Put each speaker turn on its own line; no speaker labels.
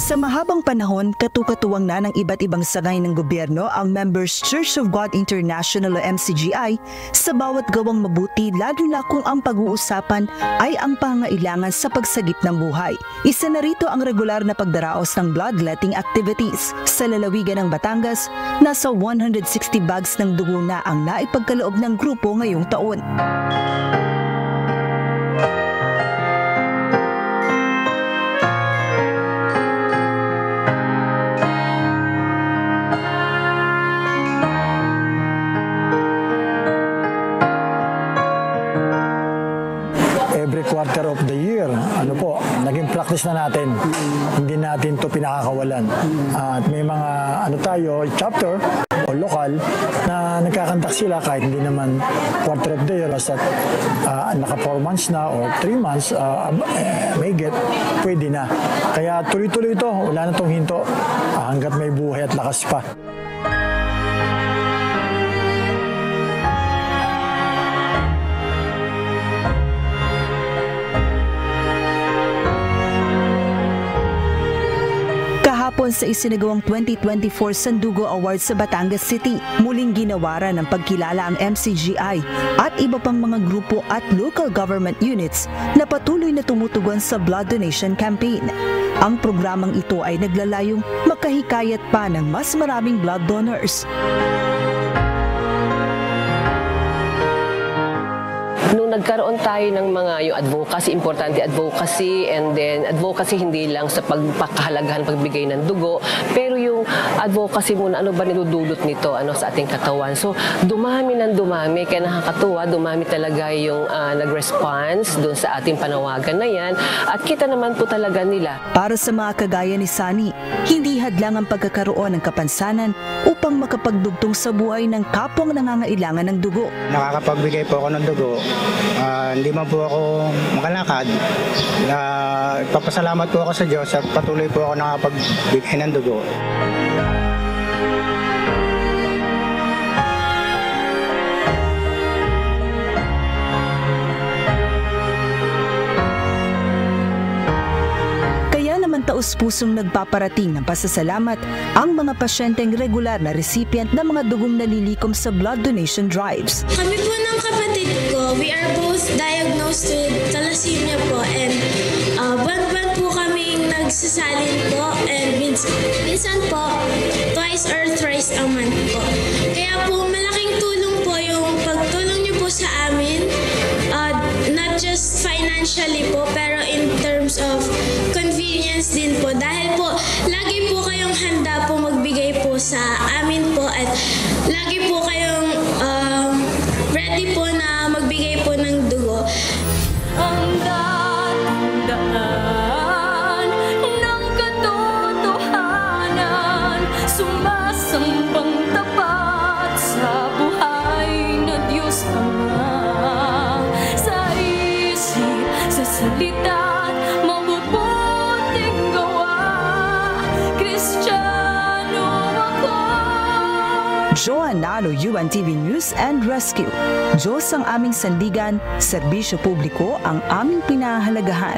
Sa mahabang panahon, katukatuwang na ng iba't ibang sangay ng gobyerno ang Members Church of God International o MCGI sa bawat gawang mabuti, lalo na kung ang pag-uusapan ay ang pangailangan sa pagsagip ng buhay. Isa na rito ang regular na pagdaraos ng bloodletting activities. Sa lalawigan ng Batangas, nasa 160 bags ng dugo na ang naipagkaloob ng grupo ngayong taon.
Every quarter of the year, naging practice na natin. Hindi natin to pinakakawalan. At may mga chapter o lokal na nagkakantak sila kahit hindi naman quarter of the year. Basta naka 4 months na or 3 months, may get, pwede na. Kaya tuloy-tuloy ito, wala na itong hinto hanggat may buhay at lakas pa.
Kahapon sa isinagawang 2024 Sandugo Awards sa Batangas City, muling ginawaran ng pagkilala ang MCGI at iba pang mga grupo at local government units na patuloy na tumutugon sa blood donation campaign. Ang programang ito ay naglalayong makahikayat pa ng mas maraming blood donors.
Nung nagkaroon tayo ng mga yung advocacy, importante advocacy, and then advocacy hindi lang sa pagpakahalagahan, pagbigay ng dugo, pero yung advocacy muna, ano ba niludulot nito sa ating katawan. So, dumami ng dumami, kaya nakakatuwa, dumami talaga yung nag-response doon sa ating panawagan na yan, at kita naman po talaga nila.
Para sa mga kagaya ni Sunny, hindi hadlang ang pagkakaroon ng kapansanan upang makapagdugtong sa buhay ng kapwang nangangailangan ng dugo.
Nakakapagbigay po ako ng dugo. Hindi man po ako makalakad. Papasalamat po ako sa Diyos at patuloy po ako nakapagbigay ng dugo.
Kaya naman taus-pusong nagpaparating ng pasasalamat ang mga pasyenteng regular na recipient ng mga dugong nalilikom sa blood donation drives.
Kami po ng kapatid ko, we are both diagnosed with thalassemia po, and buwan-buwan po kaming nagsasalin po, and minsan po twice or thrice a month po. Kaya po malaking tulong po yung pagtulong niyo po sa amin, not just financially po, pero in terms of convenience din po, dahil po lagi po kayong handa po magbigay po sa amin po, at lagi po kayong ready po na magbigay po ng dugo.
Ang daan ng katotohanan, sumasambang tapat sa buhay na Diyos Ama. Sa isip, sa salita, mabubuting gawa, Kristiyano ako.
Joan Nalo, UNTV News and Rescue. Diyos ang aming sandigan, serbisyo publiko ang aming pinahahalagahan.